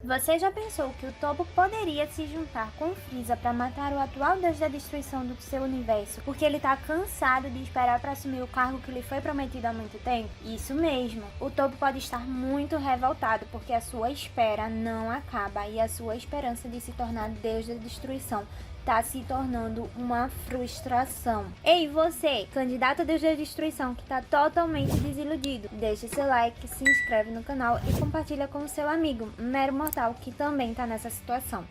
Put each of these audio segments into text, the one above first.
Você já pensou que o Topo poderia se juntar com Frieza para matar o atual deus da destruição do seu universo, porque ele tá cansado de esperar para assumir o cargo que lhe foi prometido há muito tempo? Isso mesmo, o Topo pode estar muito revoltado porque a sua espera não acaba e a sua esperança de se tornar deus da destruição tá se tornando uma frustração. Ei, você, candidato a Deus da Destruição, que tá totalmente desiludido, deixa seu like, se inscreve no canal e compartilha com o seu amigo, mero mortal, que também tá nessa situação.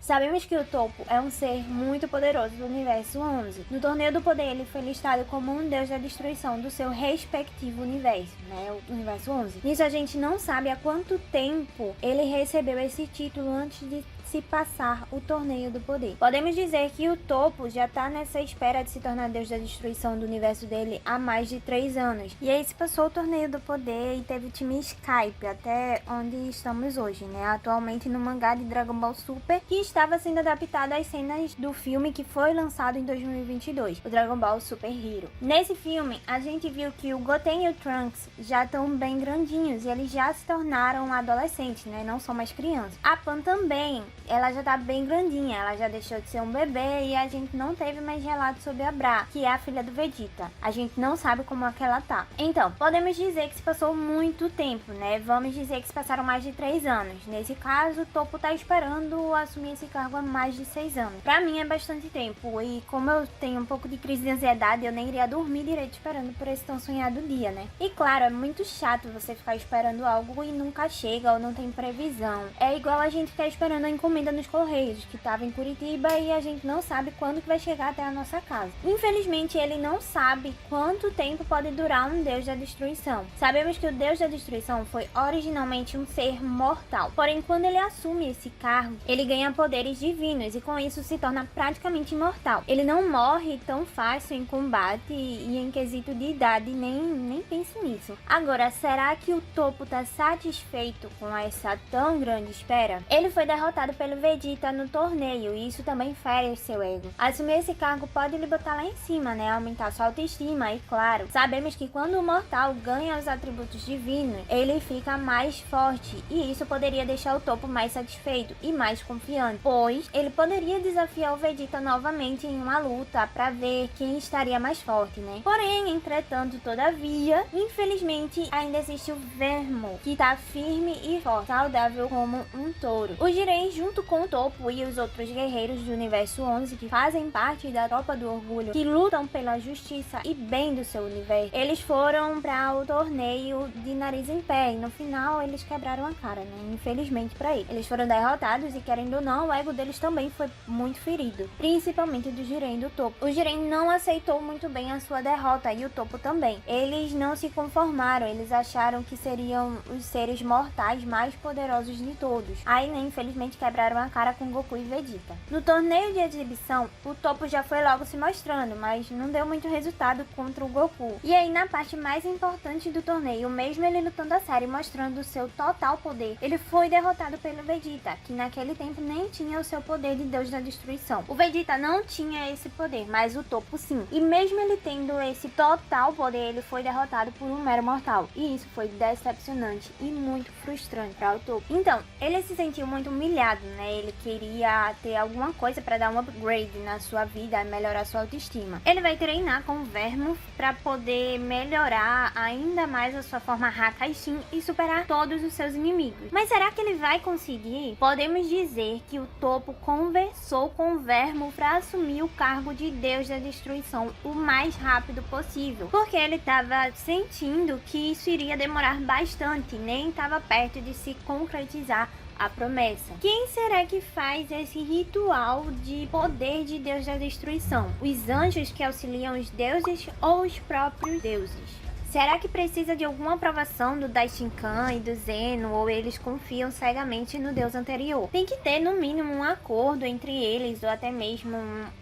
Sabemos que o Topo é um ser muito poderoso do Universo 11. No Torneio do Poder, ele foi listado como um deus da destruição do seu respectivo universo, né? O Universo 11. Nisso a gente não sabe há quanto tempo ele recebeu esse título antes de se passar o Torneio do Poder. Podemos dizer que o Topo já tá nessa espera de se tornar deus da destruição do universo dele há mais de 3 anos. E aí se passou o Torneio do Poder e teve o time Skype até onde estamos hoje, né? Atualmente no mangá de Dragon Ball Super, que estava sendo adaptado às cenas do filme que foi lançado em 2022, o Dragon Ball Super Hero. Nesse filme, a gente viu que o Goten e o Trunks já estão bem grandinhos e eles já se tornaram adolescentes, né? Não são mais crianças. A Pan também, ela já tá bem grandinha, ela já deixou de ser um bebê e a gente não teve mais relato sobre a Bra, que é a filha do Vegeta. A gente não sabe como é que ela tá. Então, podemos dizer que se passou muito tempo, né? Vamos dizer que se passaram mais de 3 anos. Nesse caso, o Topo tá esperando assumir esse cargo há mais de 6 anos. Pra mim é bastante tempo e como eu tenho um pouco de crise de ansiedade, eu nem iria dormir direito esperando por esse tão sonhado dia, né? E claro, é muito chato você ficar esperando algo e nunca chega ou não tem previsão. É igual a gente ficar esperando a encomenda nos Correios, que estava em Curitiba e a gente não sabe quando que vai chegar até a nossa casa. Infelizmente, ele não sabe quanto tempo pode durar um deus da destruição. Sabemos que o deus da destruição foi originalmente um ser mortal, porém quando ele assume esse cargo, ele ganha poderes divinos e com isso se torna praticamente imortal. Ele não morre tão fácil em combate e em quesito de idade, nem pense nisso. Agora, será que o Topo tá satisfeito com essa tão grande espera? Ele foi derrotado pelo Vegeta no torneio e isso também fere seu ego. Assumir esse cargo pode lhe botar lá em cima, né? Aumentar sua autoestima e claro, sabemos que quando o mortal ganha os atributos divinos, ele fica mais forte e isso poderia deixar o Topo mais satisfeito e mais confiante, pois ele poderia desafiar o Vegeta novamente em uma luta para ver quem estaria mais forte, né? Porém, entretanto, todavia, infelizmente ainda existe o Vermo, que tá firme e forte, saudável como um touro. O Jiren, junto com o Topo e os outros guerreiros do Universo 11 que fazem parte da Tropa do Orgulho, que lutam pela justiça e bem do seu universo, eles foram para o torneio de nariz em pé e no final eles quebraram a cara, né? Infelizmente para eles. Eles foram derrotados e querendo ou não, o ego deles também foi muito ferido, principalmente do Jiren e do Topo. O Jiren não aceitou muito bem a sua derrota e o Topo também. Eles não se conformaram, eles acharam que seriam os seres mortais mais poderosos de todos. Aí, né, infelizmente quebraram a cara com Goku e Vegeta. No torneio de exibição, o Topo já foi logo se mostrando, mas não deu muito resultado contra o Goku. E aí na parte mais importante do torneio, mesmo ele lutando a sério e mostrando o seu total poder, ele foi derrotado pelo Vegeta, que naquele tempo nem tinha o seu poder de Deus da Destruição. O Vegeta não tinha esse poder, mas o Topo sim. E mesmo ele tendo esse total poder, ele foi derrotado por um mero mortal. E isso foi decepcionante e muito frustrante para o Topo. Então, ele se sentiu muito humilhado, né? Ele queria ter alguma coisa para dar um upgrade na sua vida, melhorar sua autoestima. Ele vai treinar com o Vermo para poder melhorar ainda mais a sua forma Hakaishin e superar todos os seus inimigos. Mas será que ele vai conseguir? Podemos dizer que o Topo conversou com o Vermo para assumir o cargo de Deus da Destruição o mais rápido possível, porque ele estava sentindo que isso iria demorar bastante, nem estava perto de se concretizar a promessa. Quem será que faz esse ritual de poder de Deus da destruição? Os anjos que auxiliam os deuses ou os próprios deuses? Será que precisa de alguma aprovação do Daishinkan e do Zeno, ou eles confiam cegamente no deus anterior? Tem que ter no mínimo um acordo entre eles, ou até mesmo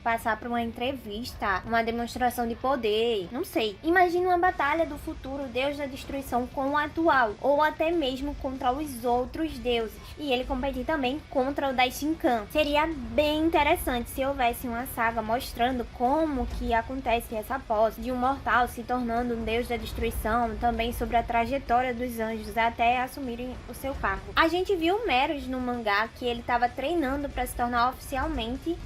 passar por uma entrevista, uma demonstração de poder, não sei. Imagina uma batalha do futuro deus da destruição com o atual, ou até mesmo contra os outros deuses, e ele competir também contra o Daishinkan. Seria bem interessante se houvesse uma saga mostrando como que acontece essa posse de um mortal se tornando um deus da destruição, também sobre a trajetória dos anjos até assumirem o seu cargo. A gente viu o Meros no mangá que ele estava treinando para se tornar oficialmente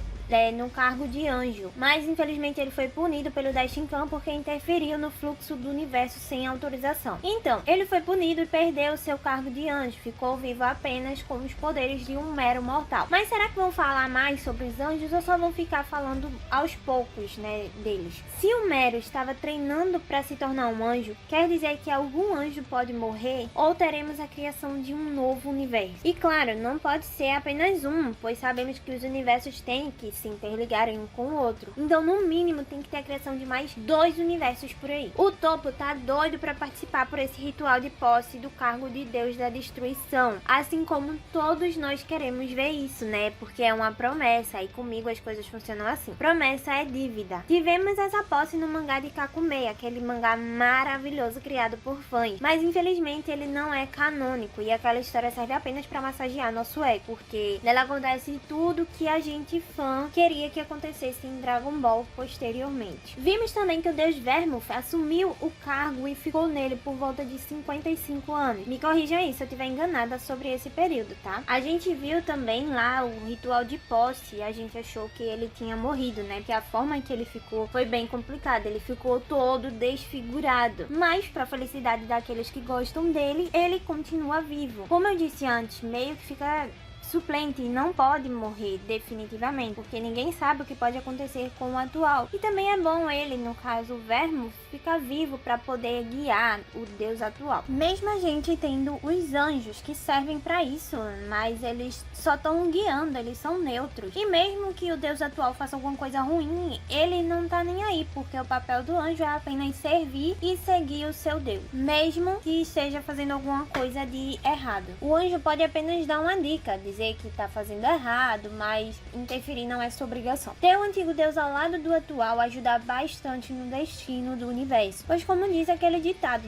no cargo de anjo, mas infelizmente ele foi punido pelo Daishinkan porque interferiu no fluxo do universo sem autorização. Então, ele foi punido e perdeu seu cargo de anjo, ficou vivo apenas com os poderes de um mero mortal. Mas será que vão falar mais sobre os anjos ou só vão ficar falando aos poucos, deles? Se o Mero estava treinando para se tornar um anjo, quer dizer que algum anjo pode morrer ou teremos a criação de um novo universo? E claro, não pode ser apenas um, pois sabemos que os universos têm que se interligarem um com o outro. Então, no mínimo, tem que ter a criação de mais 2 universos por aí. O Topo tá doido para participar por esse ritual de posse do cargo de Deus da Destruição. Assim como todos nós queremos ver isso, Porque é uma promessa e comigo as coisas funcionam assim. Promessa é dívida. Tivemos essa posse no mangá de Kakumei, aquele mangá maravilhoso criado por fãs. Mas, infelizmente, ele não é canônico e aquela história serve apenas para massagear nosso ego, porque nela acontece tudo que a gente fã queria que acontecesse em Dragon Ball posteriormente. Vimos também que o deus Vermouth assumiu o cargo e ficou nele por volta de 55 anos. Me corrija aí se eu estiver enganada sobre esse período, tá? A gente viu também lá o ritual de posse e a gente achou que ele tinha morrido, Porque a forma em que ele ficou foi bem complicada. Ele ficou todo desfigurado. Mas, pra felicidade daqueles que gostam dele, ele continua vivo. Como eu disse antes, meio que fica suplente e não pode morrer definitivamente, porque ninguém sabe o que pode acontecer com o atual. E também é bom ele, no caso o Vermouth, ficar vivo para poder guiar o deus atual. Mesmo a gente tendo os anjos que servem para isso, mas eles só estão guiando, eles são neutros. E mesmo que o deus atual faça alguma coisa ruim, ele não tá nem aí, porque o papel do anjo é apenas servir e seguir o seu deus, mesmo que esteja fazendo alguma coisa de errado. O anjo pode apenas dar uma dica, dizer que tá fazendo errado, mas interferir não é sua obrigação. Ter o antigo deus ao lado do atual ajuda bastante no destino do universo, pois como diz aquele ditado,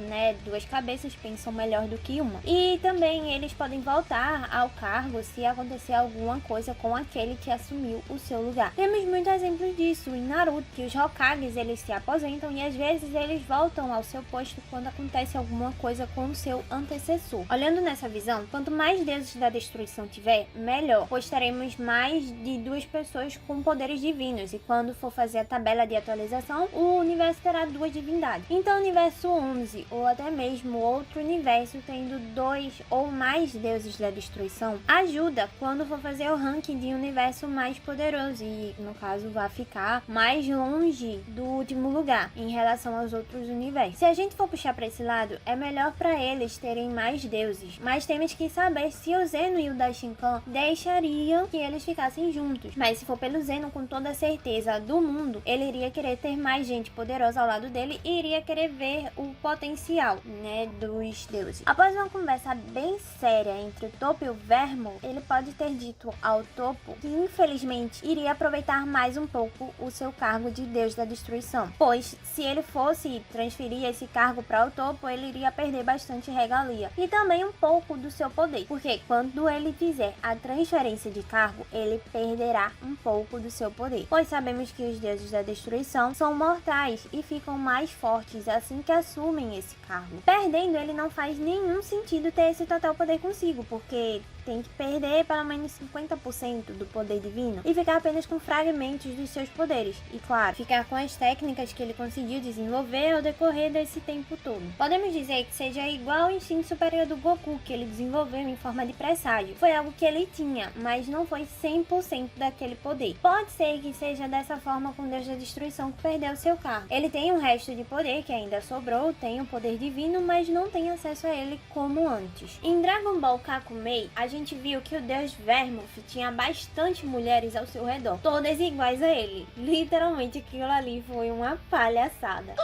2 cabeças pensam melhor do que uma. E também eles podem voltar ao cargo se acontecer alguma coisa com aquele que assumiu o seu lugar. Temos muitos exemplos disso em Naruto, que os Hokages eles se aposentam e às vezes eles voltam ao seu posto quando acontece alguma coisa com o seu antecessor. Olhando nessa visão, quanto mais deuses da destruição tiver, melhor, pois teremos mais de 2 pessoas com poderes divinos e quando for fazer a tabela de atualização, o universo terá 2 divindades. Então o universo 11 ou até mesmo outro universo tendo 2 ou mais deuses da destruição ajuda quando for fazer o ranking de universo mais poderoso e no caso vai ficar mais longe do último lugar em relação aos outros universos. Se a gente for puxar para esse lado, é melhor para eles terem mais deuses, mas temos que saber se o Zeno e o Daishinkan deixariam que eles ficassem juntos. Mas se for pelo Zeno, com toda a certeza do mundo, ele iria querer ter mais gente poderosa ao lado dele e iria querer ver o potencial, dos deuses. Após uma conversa bem séria entre o Topo e o Vermouth, ele pode ter dito ao Topo que infelizmente iria aproveitar mais um pouco o seu cargo de deus da destruição, pois se ele fosse transferir esse cargo para o Topo, ele iria perder bastante regalia e também um pouco do seu poder, porque quando ele fizer a transferência de cargo, ele perderá um pouco do seu poder, pois sabemos que os deuses da destruição são mortais e ficam mais fortes assim que assumem esse cargo. Perdendo, ele não faz nenhum sentido ter esse total poder consigo, porque tem que perder pelo menos 50% do poder divino e ficar apenas com fragmentos dos seus poderes. E claro, ficar com as técnicas que ele conseguiu desenvolver ao decorrer desse tempo todo. Podemos dizer que seja igual ao instinto superior do Goku, que ele desenvolveu em forma de presságio. Foi algo que ele tinha, mas não foi 100% daquele poder. Pode ser que seja dessa forma com o Deus da Destruição que perdeu seu cargo. Ele tem um resto de poder que ainda sobrou, tem o poder divino, mas não tem acesso a ele como antes. Em Dragon Ball Kakumei, a gente viu que o deus Vermouth tinha bastante mulheres ao seu redor, todas iguais a ele. Literalmente aquilo ali foi uma palhaçada.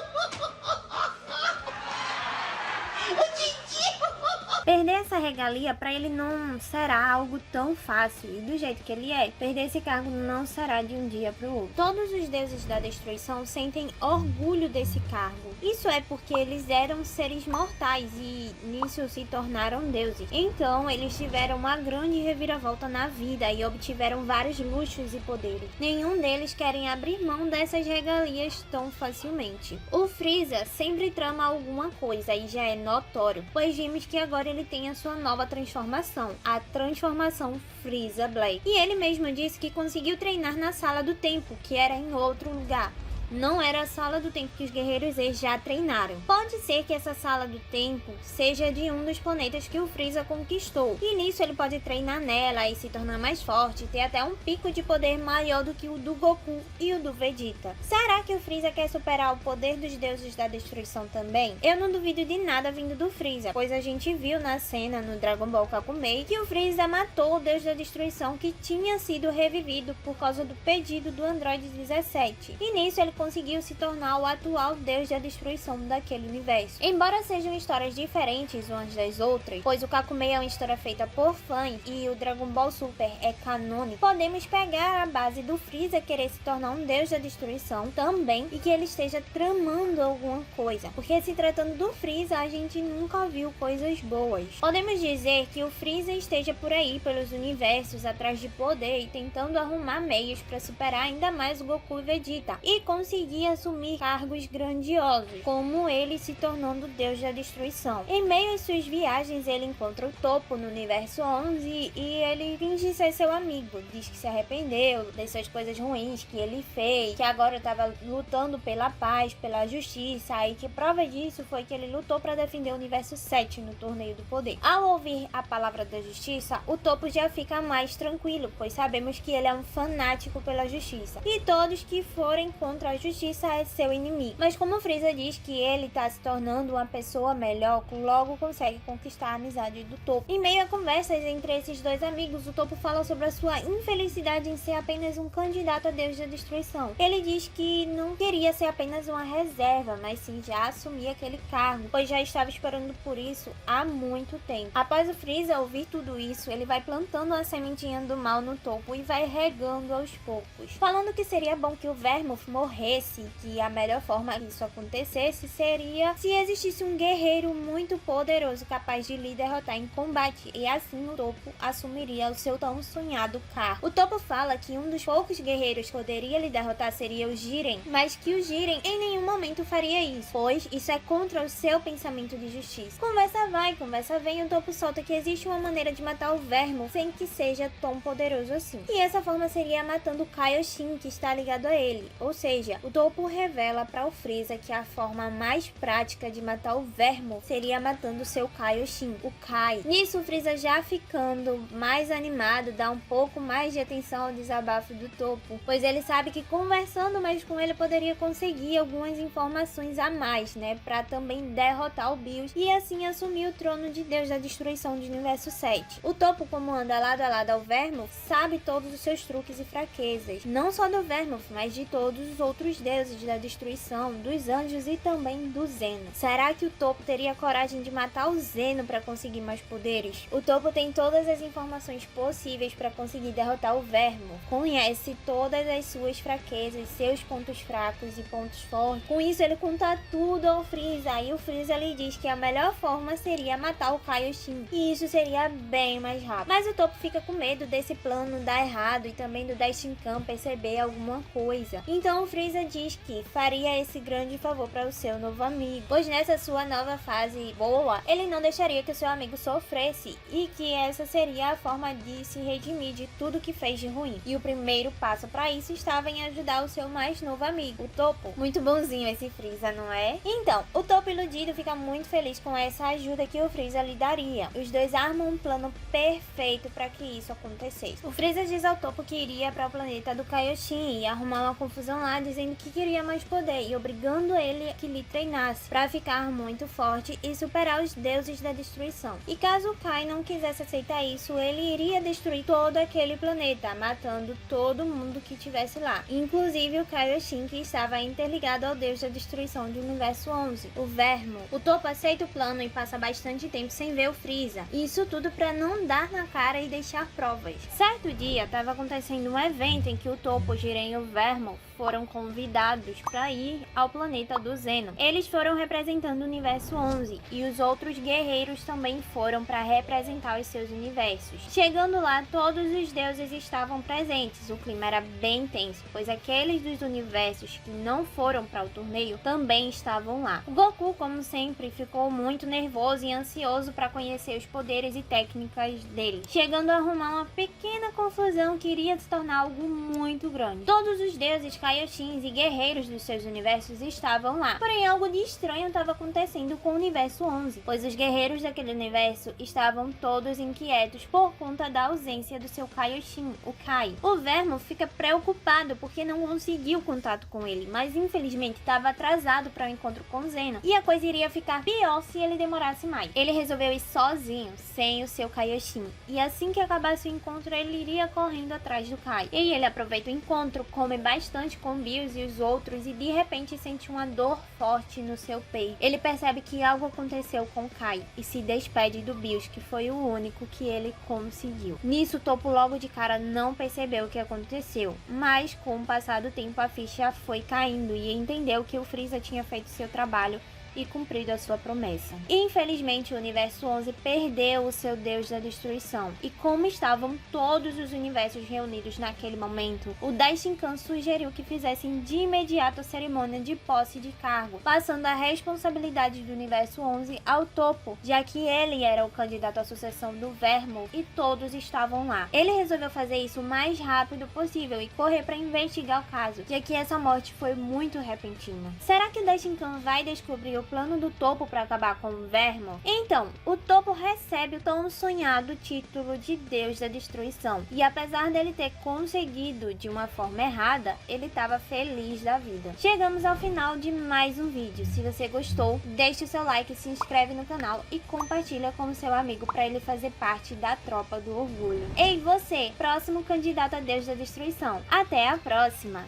Perder essa regalia para ele não será algo tão fácil, e do jeito que ele é, perder esse cargo não será de um dia para o outro. Todos os deuses da destruição sentem orgulho desse cargo. Isso é porque eles eram seres mortais e nisso se tornaram deuses. Então eles tiveram uma grande reviravolta na vida e obtiveram vários luxos e poderes. Nenhum deles querem abrir mão dessas regalias tão facilmente. O Frieza sempre trama alguma coisa e já é notório, pois vimos que agora ele tem a sua nova transformação, a transformação Frieza Black. E ele mesmo disse que conseguiu treinar na Sala do Tempo, que era em outro lugar. Não era a Sala do Tempo que os guerreiros Z já treinaram. Pode ser que essa Sala do Tempo seja de um dos planetas que o Frieza conquistou. E nisso ele pode treinar nela e se tornar mais forte, ter até um pico de poder maior do que o do Goku e o do Vegeta. Será que o Frieza quer superar o poder dos deuses da destruição também? Eu não duvido de nada vindo do Frieza, pois a gente viu na cena no Dragon Ball Kakumei que o Frieza matou o deus da destruição que tinha sido revivido por causa do pedido do Android 17. E nisso ele conseguiu se tornar o atual deus da destruição daquele universo. Embora sejam histórias diferentes umas das outras, pois o Kakumei é uma história feita por fãs e o Dragon Ball Super é canônico, podemos pegar a base do Frieza querer se tornar um deus da destruição também e que ele esteja tramando alguma coisa, porque se tratando do Frieza a gente nunca viu coisas boas. Podemos dizer que o Frieza esteja por aí pelos universos atrás de poder e tentando arrumar meios para superar ainda mais o Goku e Vegeta e conseguir assumir cargos grandiosos, como ele se tornando o deus da destruição. Em meio às suas viagens, ele encontra o Toppo no universo 11 e ele finge ser seu amigo, diz que se arrependeu dessas coisas ruins que ele fez, que agora estava lutando pela paz, pela justiça, e que prova disso foi que ele lutou para defender o universo 7 no Torneio do Poder. Ao ouvir a palavra da justiça, o Toppo já fica mais tranquilo, pois sabemos que ele é um fanático pela justiça, e todos que forem contra a justiça é seu inimigo. Mas como o Frieza diz que ele está se tornando uma pessoa melhor, logo consegue conquistar a amizade do Toppo. Em meio a conversas entre esses dois amigos, o Toppo fala sobre a sua infelicidade em ser apenas um candidato a deus da destruição. Ele diz que não queria ser apenas uma reserva, mas sim já assumir aquele cargo, pois já estava esperando por isso há muito tempo. Após o Frieza ouvir tudo isso, ele vai plantando a sementinha do mal no Toppo e vai regando aos poucos, falando que seria bom que o Vermouth morresse, que a melhor forma que isso acontecesse seria se existisse um guerreiro muito poderoso capaz de lhe derrotar em combate, e assim o Toppo assumiria o seu tão sonhado cargo. O Toppo fala que um dos poucos guerreiros que poderia lhe derrotar seria o Jiren, mas que o Jiren em nenhum momento faria isso, pois isso é contra o seu pensamento de justiça. Conversa vai, conversa vem, o Toppo solta que existe uma maneira de matar o Vermouth sem que seja tão poderoso assim, e essa forma seria matando o Kaioshin, que está ligado a ele, ou seja, o Toppo revela para o Frieza que a forma mais prática de matar o Vermouth seria matando seu Kaioshin, o Kai. Nisso, o Frieza, já ficando mais animado, dá um pouco mais de atenção ao desabafo do Toppo, pois ele sabe que conversando mais com ele poderia conseguir algumas informações a mais, né, para também derrotar o Bills e assim assumir o trono de Deus da destruição do universo 7. O Toppo, como anda lado a lado ao Vermouth, sabe todos os seus truques e fraquezas, não só do Vermouth, mas de todos os outros deuses da destruição, dos anjos e também do Zeno. Será que o Toppo teria coragem de matar o Zeno para conseguir mais poderes? O Toppo tem todas as informações possíveis para conseguir derrotar o Vermouth, conhece todas as suas fraquezas, seus pontos fracos e pontos fortes. Com isso ele conta tudo ao Frieza e o Frieza lhe diz que a melhor forma seria matar o Kaioshin, e isso seria bem mais rápido. Mas o Toppo fica com medo desse plano dar errado e também do Daishinkan perceber alguma coisa. Então o Frieza diz que faria esse grande favor para o seu novo amigo, pois nessa sua nova fase boa, ele não deixaria que o seu amigo sofresse e que essa seria a forma de se redimir de tudo que fez de ruim. E o primeiro passo para isso estava em ajudar o seu mais novo amigo, o Toppo. Muito bonzinho esse Frieza, não é? Então, o Toppo iludido fica muito feliz com essa ajuda que o Frieza lhe daria. Os dois armam um plano perfeito para que isso acontecesse. O Frieza diz ao Toppo que iria para o planeta do Kaioshin e arrumar uma confusão lá, dizendo dizendo que queria mais poder e obrigando ele a que lhe treinasse para ficar muito forte e superar os deuses da destruição. E caso Kai não quisesse aceitar isso, ele iria destruir todo aquele planeta, matando todo mundo que estivesse lá, inclusive o Kaioshin, que estava interligado ao deus da destruição do universo 11, o Vermo. O Toppo aceita o plano e passa bastante tempo sem ver o Frieza. Isso tudo para não dar na cara e deixar provas. Certo dia, estava acontecendo um evento em que o Toppo, Jiren e o Vermo foram convidados para ir ao planeta do Zenon. Eles foram representando o universo 11 e os outros guerreiros também foram para representar os seus universos. Chegando lá, todos os deuses estavam presentes. O clima era bem tenso, pois aqueles dos universos que não foram para o torneio também estavam lá. O Goku, como sempre, ficou muito nervoso e ansioso para conhecer os poderes e técnicas dele, chegando a arrumar uma pequena confusão que iria se tornar algo muito grande. Todos os deuses, Kaioshins e guerreiros dos seus universos estavam lá, porém algo de estranho estava acontecendo com o universo 11, pois os guerreiros daquele universo estavam todos inquietos por conta da ausência do seu Kaioshin, o Kai. O Vermo fica preocupado porque não conseguiu contato com ele, mas infelizmente estava atrasado para o encontro com Zenon e a coisa iria ficar pior se ele demorasse mais. Ele resolveu ir sozinho, sem o seu Kaioshin, e assim que acabasse o encontro ele iria correndo atrás do Kai. E ele aproveita o encontro, come bastante com Bills e os outros e de repente sente uma dor forte no seu peito. Ele percebe que algo aconteceu com Kai e se despede do Bills, que foi o único que ele conseguiu. Nisso, Toppo logo de cara não percebeu o que aconteceu, mas com o passar do tempo a ficha foi caindo e entendeu que o Frieza tinha feito seu trabalho e cumprido a sua promessa. Infelizmente, o universo 11 perdeu o seu deus da destruição, e como estavam todos os universos reunidos naquele momento, o Daishinkan sugeriu que fizessem de imediato a cerimônia de posse de cargo, passando a responsabilidade do universo 11 ao Toppo, já que ele era o candidato à sucessão do Vermo e todos estavam lá. Ele resolveu fazer isso o mais rápido possível e correr para investigar o caso, já que essa morte foi muito repentina. Será que o Daishinkan vai descobrir o plano do Toppo para acabar com o Vermo? Então, o Toppo recebe o tão sonhado título de Deus da Destruição, e apesar dele ter conseguido de uma forma errada, ele estava feliz da vida. Chegamos ao final de mais um vídeo. Se você gostou, deixe o seu like, se inscreve no canal e compartilha com o seu amigo para ele fazer parte da tropa do orgulho. Ei você, próximo candidato a Deus da Destruição. Até a próxima!